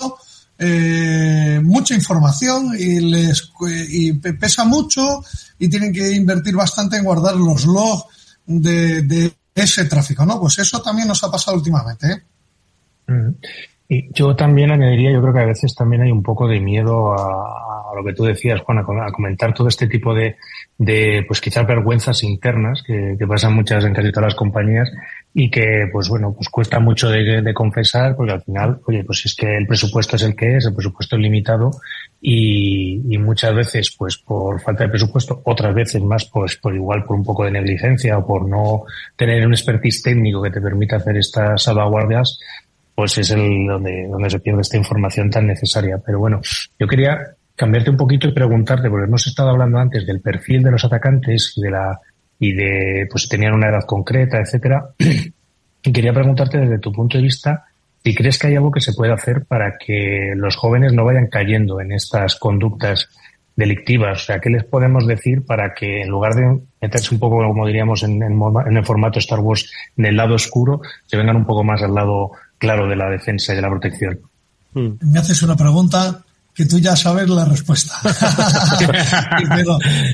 E: mucha información y pesa mucho y tienen que invertir bastante en guardar los logs de ese tráfico, ¿no? Pues eso también nos ha pasado últimamente, ¿eh?
D: Y yo también añadiría, yo creo que a veces también hay un poco de miedo a lo que tú decías, Juan, a comentar todo este tipo de pues quizás vergüenzas internas que pasan muchas en casi todas las compañías y que, pues bueno, pues cuesta mucho de confesar porque al final, oye, pues es que el presupuesto es el que es, el presupuesto es limitado y muchas veces, pues por falta de presupuesto, otras veces más, pues por igual por un poco de negligencia o por no tener un expertise técnico que te permita hacer estas salvaguardias, pues es donde se pierde esta información tan necesaria. Pero bueno, yo quería cambiarte un poquito y preguntarte, porque hemos estado hablando antes del perfil de los atacantes y de pues si tenían una edad concreta, etcétera. Y quería preguntarte desde tu punto de vista si crees que hay algo que se puede hacer para que los jóvenes no vayan cayendo en estas conductas delictivas. O sea, ¿qué les podemos decir para que en lugar de meterse un poco, como diríamos, en el formato Star Wars, en el lado oscuro, se vengan un poco más al lado claro de la defensa y de la protección?
E: Me haces una pregunta que tú ya sabes la respuesta.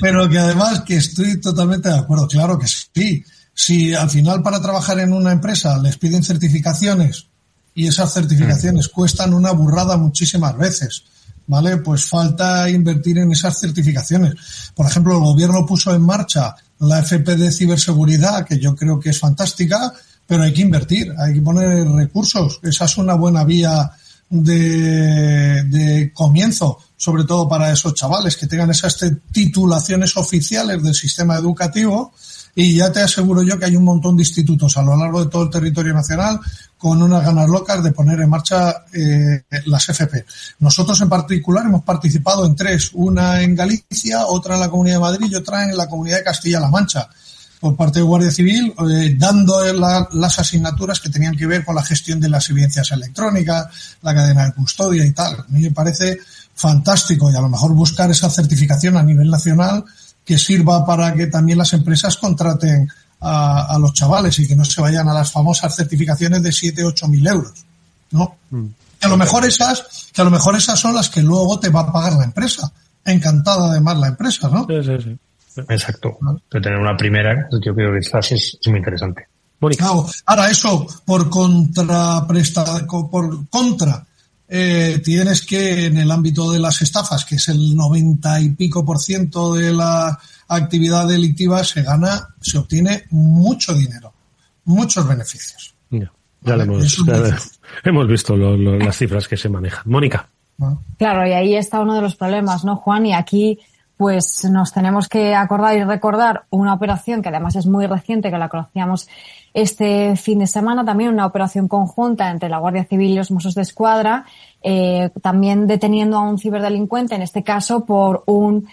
E: pero que además que estoy totalmente de acuerdo. Claro que sí. Si al final para trabajar en una empresa les piden certificaciones y esas certificaciones cuestan una burrada muchísimas veces, ¿vale? Pues falta invertir en esas certificaciones. Por ejemplo, el gobierno puso en marcha la FP de ciberseguridad, que yo creo que es fantástica, pero hay que invertir, hay que poner recursos. Esa es una buena vía de comienzo, sobre todo para esos chavales que tengan esas titulaciones oficiales del sistema educativo. Y ya te aseguro yo que hay un montón de institutos a lo largo de todo el territorio nacional con unas ganas locas de poner en marcha las FP. Nosotros en particular hemos participado en 3, una en Galicia, otra en la Comunidad de Madrid y otra en la Comunidad de Castilla-La Mancha, por parte de Guardia Civil, dando las asignaturas que tenían que ver con la gestión de las evidencias electrónicas, la cadena de custodia y tal. A mí me parece fantástico y a lo mejor buscar esa certificación a nivel nacional que sirva para que también las empresas contraten a los chavales y que no se vayan a las famosas certificaciones de 7.000-8.000 euros, ¿no? Que a lo mejor esas son las que luego te va a pagar la empresa. Encantada además la empresa, ¿no?
B: Sí.
D: Exacto. De tener una primera, yo creo que quizás es muy interesante.
E: Claro. Ahora eso, por contra, tienes que en el ámbito de las estafas, que es el 90 y pico % de la actividad delictiva, se obtiene mucho dinero, muchos beneficios.
B: Ya hemos visto las cifras que se manejan. Mónica.
C: Claro, y ahí está uno de los problemas, ¿no, Juan? Y aquí pues nos tenemos que acordar y recordar una operación que además es muy reciente, que la conocíamos este fin de semana, también una operación conjunta entre la Guardia Civil y los Mossos d'Esquadra, también deteniendo a un ciberdelincuente, en este caso por un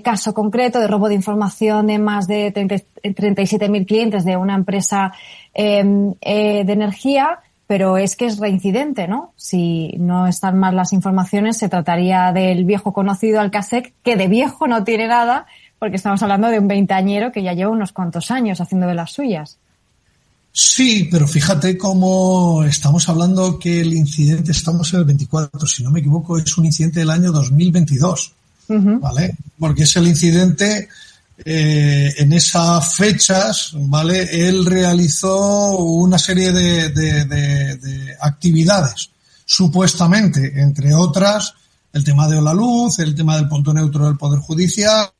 C: caso concreto de robo de información de más de 37.000 clientes de una empresa de energía, pero es que es reincidente, ¿no? Si no están mal las informaciones, se trataría del viejo conocido Alcasec, que de viejo no tiene nada, porque estamos hablando de un veinteañero que ya lleva unos cuantos años haciendo de las suyas.
E: Sí, pero fíjate cómo estamos hablando que el incidente, estamos en el 24, si no me equivoco, es un incidente del año 2022, ¿vale? Porque es el incidente... en esas fechas, ¿vale? Él realizó una serie de actividades, supuestamente, entre otras, el tema de Holaluz, el tema del punto neutro del Poder Judicial,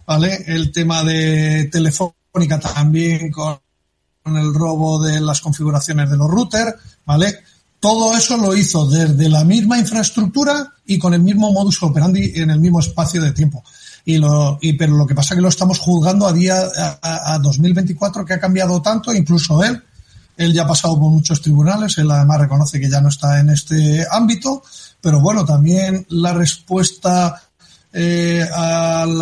E: ¿vale? El tema de Telefónica también con el robo de las configuraciones de los routers, ¿vale? Todo eso lo hizo desde la misma infraestructura y con el mismo modus operandi en el mismo espacio de tiempo. Pero lo que pasa es que lo estamos juzgando a 2024, que ha cambiado tanto, incluso él ya ha pasado por muchos tribunales, él además reconoce que ya no está en este ámbito, pero bueno, también la respuesta en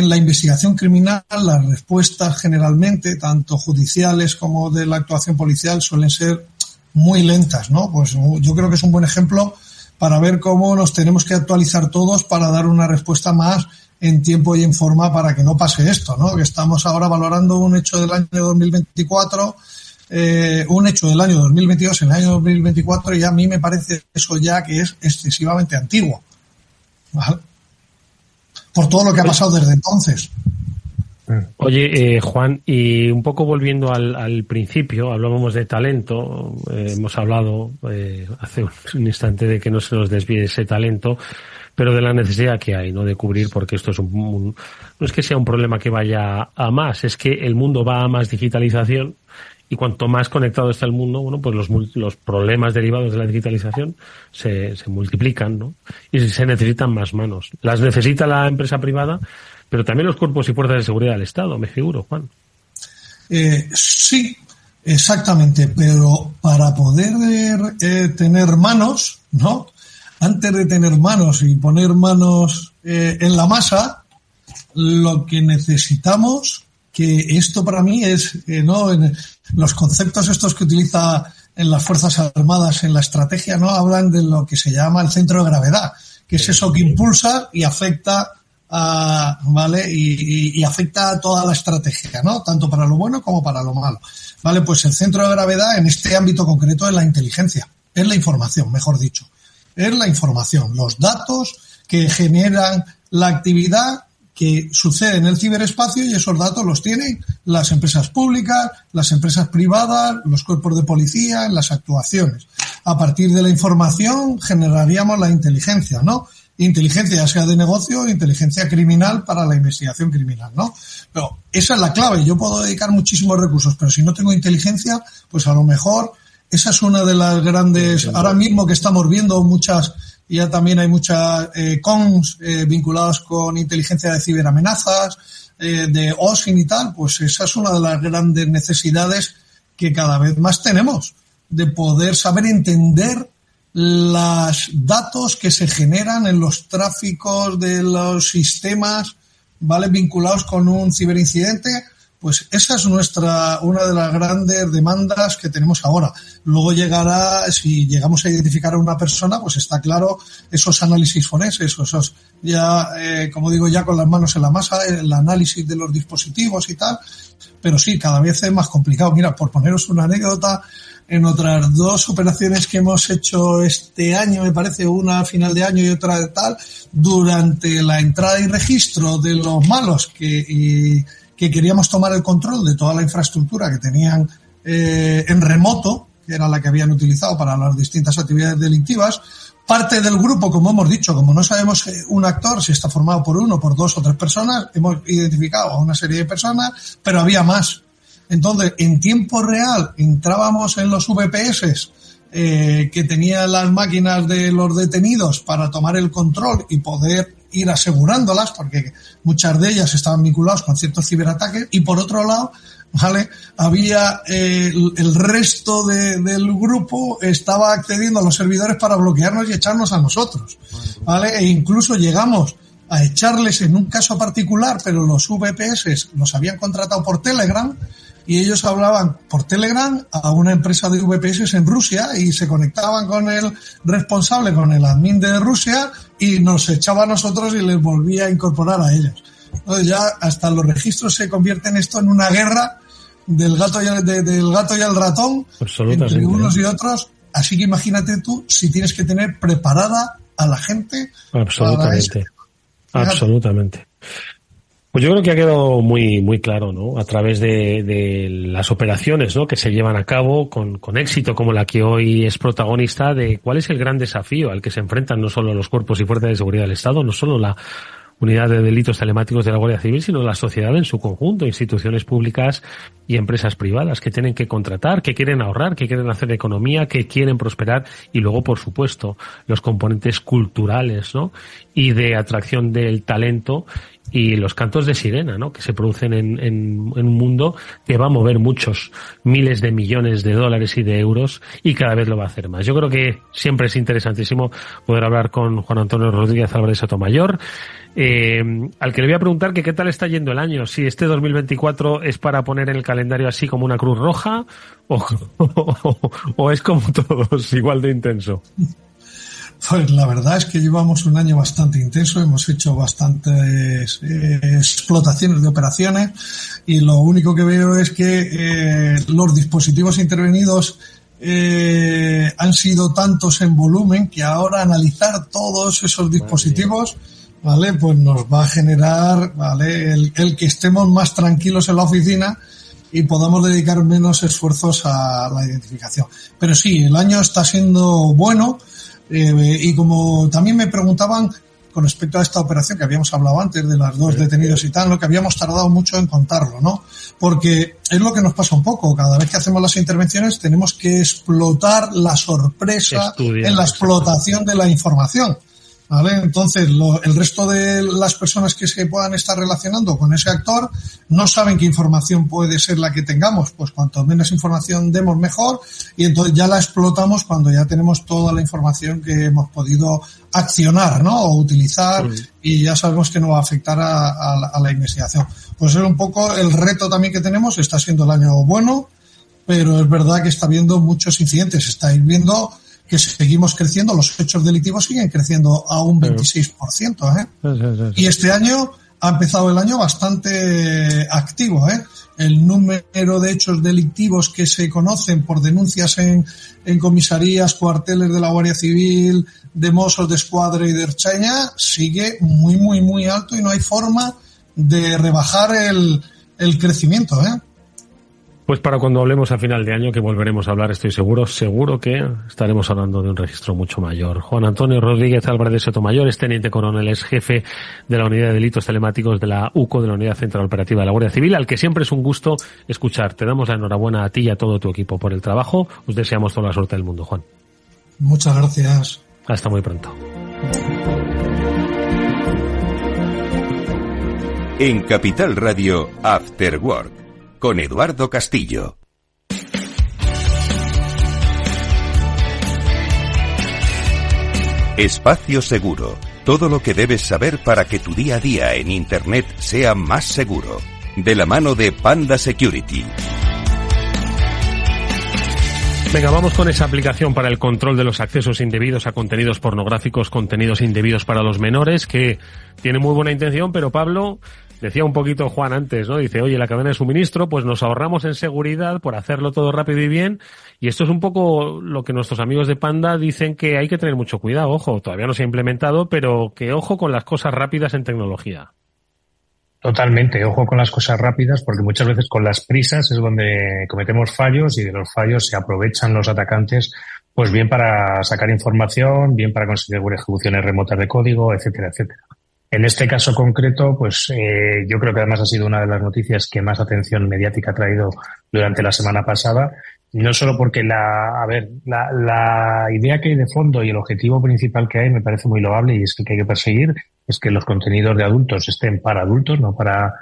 E: la investigación criminal, las respuestas generalmente, tanto judiciales como de la actuación policial, suelen ser muy lentas, ¿no? Pues yo creo que es un buen ejemplo para ver cómo nos tenemos que actualizar todos para dar una respuesta más en tiempo y en forma para que no pase esto, ¿no? Que estamos ahora valorando un hecho del año 2024, un hecho del año 2022 en el año 2024, y a mí me parece eso ya que es excesivamente antiguo, ¿vale? Por todo lo que ha pasado desde entonces.
B: Oye, Juan, y un poco volviendo al principio, hablábamos de talento, hemos hablado hace un instante de que no se nos desvíe ese talento, pero de la necesidad que hay, ¿no? De cubrir, porque esto es no es que sea un problema que vaya a más, es que el mundo va a más digitalización, y cuanto más conectado está el mundo, bueno, pues los problemas derivados de la digitalización se multiplican, ¿no? Y se necesitan más manos. Las necesita la empresa privada, pero también los cuerpos y fuerzas de seguridad del Estado, me figuro, Juan.
E: Sí, exactamente, pero para poder tener manos, ¿no? Antes de tener manos y poner manos en la masa, lo que necesitamos, que esto para mí es, ¿no? En los conceptos estos que utiliza en las Fuerzas Armadas, en la estrategia, ¿no? Hablan de lo que se llama el centro de gravedad, que es eso que impulsa y afecta ¿vale? Y afecta a toda la estrategia, ¿no? Tanto para lo bueno como para lo malo. ¿Vale? Pues el centro de gravedad en este ámbito concreto es la inteligencia, es la información, mejor dicho. Es la información, los datos que generan la actividad que sucede en el ciberespacio, y esos datos los tienen las empresas públicas, las empresas privadas, los cuerpos de policía, en las actuaciones. A partir de la información generaríamos la inteligencia, ¿no? Inteligencia ya sea de negocio o inteligencia criminal para la investigación criminal, ¿no? Pero esa es la clave. Yo puedo dedicar muchísimos recursos, pero si no tengo inteligencia, pues a lo mejor esa es una de las grandes... Ahora mismo que estamos viendo muchas, ya también hay muchas cons vinculadas con inteligencia de ciberamenazas, de OSINT y tal, pues esa es una de las grandes necesidades que cada vez más tenemos, de poder saber entender los datos que se generan en los tráficos de los sistemas, ¿vale? Vinculados con un ciberincidente, Pues esa es una de las grandes demandas que tenemos ahora. Luego llegará, si llegamos a identificar a una persona, pues está claro, esos análisis forenses, esos ya, como digo, ya con las manos en la masa, el análisis de los dispositivos y tal. Pero sí, cada vez es más complicado. Mira, por poneros una anécdota, en otras 2 operaciones que hemos hecho este año, me parece, una a final de año y otra de tal, durante la entrada y registro de los malos que queríamos tomar el control de toda la infraestructura que tenían en remoto, que era la que habían utilizado para las distintas actividades delictivas. Parte del grupo, como hemos dicho, como no sabemos un actor si está formado por 1, por 2 o 3 personas, hemos identificado a una serie de personas, pero había más. Entonces, en tiempo real, entrábamos en los VPS que tenían las máquinas de los detenidos para tomar el control y poder ir asegurándolas, porque muchas de ellas estaban vinculadas con ciertos ciberataques, y por otro lado, ¿vale?, había el resto del grupo estaba accediendo a los servidores para bloquearnos y echarnos a nosotros, ¿vale? E incluso llegamos a echarles en un caso particular, pero los VPS los habían contratado por Telegram, y ellos hablaban por Telegram a una empresa de VPS en Rusia y se conectaban con el responsable, con el admin de Rusia, y nos echaba a nosotros y les volvía a incorporar a ellos. Entonces ya hasta los registros se convierten esto en una guerra del gato y el ratón entre unos y otros. Así que imagínate tú si tienes que tener preparada a la gente.
B: Absolutamente. Absolutamente. Pues yo creo que ha quedado muy, muy claro, ¿no? A través de las operaciones, ¿no?, que se llevan a cabo con éxito, como la que hoy es protagonista, de cuál es el gran desafío al que se enfrentan no solo los cuerpos y fuerzas de seguridad del Estado, no solo la Unidad de Delitos Telemáticos de la Guardia Civil, sino la sociedad en su conjunto, instituciones públicas y empresas privadas que tienen que contratar, que quieren ahorrar, que quieren hacer economía, que quieren prosperar, y luego, por supuesto, los componentes culturales, ¿no?, y de atracción del talento y los cantos de sirena, ¿no?, que se producen en un mundo que va a mover muchos miles de millones de dólares y de euros, y cada vez lo va a hacer más. Yo creo que siempre es interesantísimo poder hablar con Juan Antonio Rodríguez Álvarez Sotomayor, al que le voy a preguntar que qué tal está yendo el año, si este 2024 es para poner en el calendario así como una cruz roja o es como todos, igual de intenso.
E: Pues la verdad es que llevamos un año bastante intenso, hemos hecho bastantes explotaciones de operaciones, y lo único que veo es que los dispositivos intervenidos han sido tantos en volumen que ahora analizar todos esos dispositivos, ¿vale?, pues nos va a generar, ¿vale?, el que estemos más tranquilos en la oficina y podamos dedicar menos esfuerzos a la identificación. Pero sí, el año está siendo bueno. Y como también me preguntaban con respecto a esta operación que habíamos hablado antes de las 2 detenidos y tal, lo que habíamos tardado mucho en contarlo, ¿no? Porque es lo que nos pasa un poco. Cada vez que hacemos las intervenciones tenemos que explotar la sorpresa en la explotación de la información, ¿vale? Entonces, el resto de las personas que se puedan estar relacionando con ese actor no saben qué información puede ser la que tengamos. Pues cuanto menos información demos, mejor, y entonces ya la explotamos cuando ya tenemos toda la información que hemos podido accionar, ¿no?, o utilizar, y ya sabemos que no va a afectar a la investigación. Pues es un poco el reto también que tenemos. Está siendo el año bueno, pero es verdad que está habiendo muchos incidentes. Estáis viendo que seguimos creciendo, los hechos delictivos siguen creciendo a un 26%, ¿eh? Sí. Y este año ha empezado el año bastante activo, ¿eh? El número de hechos delictivos que se conocen por denuncias en comisarías, cuarteles de la Guardia Civil, de Mossos d'Esquadra y de Ertzaintza sigue muy, muy, muy alto, y no hay forma de rebajar el crecimiento, ¿eh?
B: Pues para cuando hablemos a final de año, que volveremos a hablar, estoy seguro que estaremos hablando de un registro mucho mayor. Juan Antonio Rodríguez Álvarez Sotomayor es teniente coronel, es jefe de la Unidad de Delitos Telemáticos de la UCO, de la Unidad Central Operativa de la Guardia Civil, al que siempre es un gusto escuchar. Te damos la enhorabuena a ti y a todo tu equipo por el trabajo. Os deseamos toda la suerte del mundo, Juan.
E: Muchas gracias.
B: Hasta muy pronto.
A: En Capital Radio, After Work, con Eduardo Castillo. Espacio Seguro. Todo lo que debes saber para que tu día a día en Internet sea más seguro. de la mano de Panda Security.
B: Venga, vamos con esa aplicación para el control de los accesos indebidos a contenidos pornográficos, contenidos indebidos para los menores, que tiene muy buena intención, pero Pablo, decía un poquito Juan antes, ¿no? Dice, oye, la cadena de suministro, pues nos ahorramos en seguridad por hacerlo todo rápido y bien, y esto es un poco lo que nuestros amigos de Panda dicen, que hay que tener mucho cuidado. Ojo, todavía no se ha implementado, pero que ojo con las cosas rápidas en tecnología.
D: Totalmente, ojo con las cosas rápidas, porque muchas veces con las prisas es donde cometemos fallos, y de los fallos se aprovechan los atacantes, pues bien para sacar información, bien para conseguir ejecuciones remotas de código, etcétera, etcétera. En este caso concreto, pues yo creo que además ha sido una de las noticias que más atención mediática ha traído durante la semana pasada, no solo porque la idea que hay de fondo y el objetivo principal que hay me parece muy loable, y es que hay que perseguir es que los contenidos de adultos estén para adultos, no para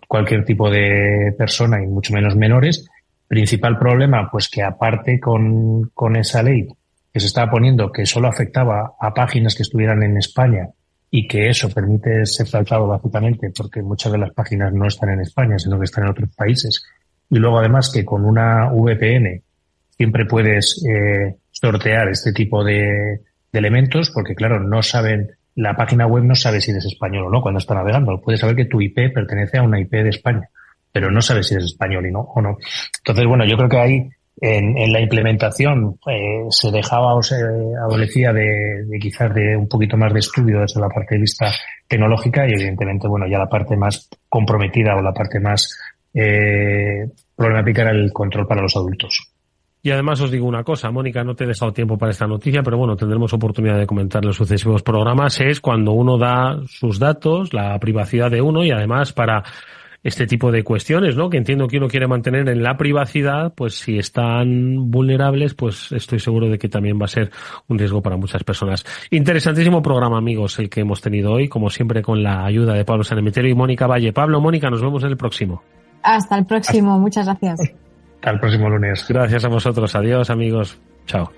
D: cualquier tipo de persona, y mucho menos menores. Principal problema, pues que aparte con esa ley que se estaba poniendo, que solo afectaba a páginas que estuvieran en España, y que eso permite ser saltado básicamente porque muchas de las páginas no están en España, sino que están en otros países. Y luego además que con una VPN siempre puedes sortear este tipo de elementos, porque claro, la página web no sabe si eres español o no cuando está navegando. Puedes saber que tu IP pertenece a una IP de España, pero no sabes si eres español o no. Entonces, bueno, yo creo que ahí en la implementación se dejaba o se adolecía de quizás de un poquito más de estudio desde la parte de vista tecnológica, y evidentemente, bueno, ya la parte más comprometida o la parte más problemática era el control para los adultos.
B: Y además os digo una cosa, Mónica, no te he dejado tiempo para esta noticia, pero bueno, tendremos oportunidad de comentar en los sucesivos programas. Es cuando uno da sus datos, la privacidad de uno, y además para este tipo de cuestiones, ¿no? Que entiendo que uno quiere mantener en la privacidad, pues si están vulnerables, pues estoy seguro de que también va a ser un riesgo para muchas personas. Interesantísimo programa, amigos, el que hemos tenido hoy, como siempre con la ayuda de Pablo Sanemeterio y Mónica Valle. Pablo, Mónica, nos vemos en el próximo.
C: Hasta el próximo, muchas gracias.
D: Hasta el próximo lunes.
B: Gracias a vosotros. Adiós, amigos. Chao.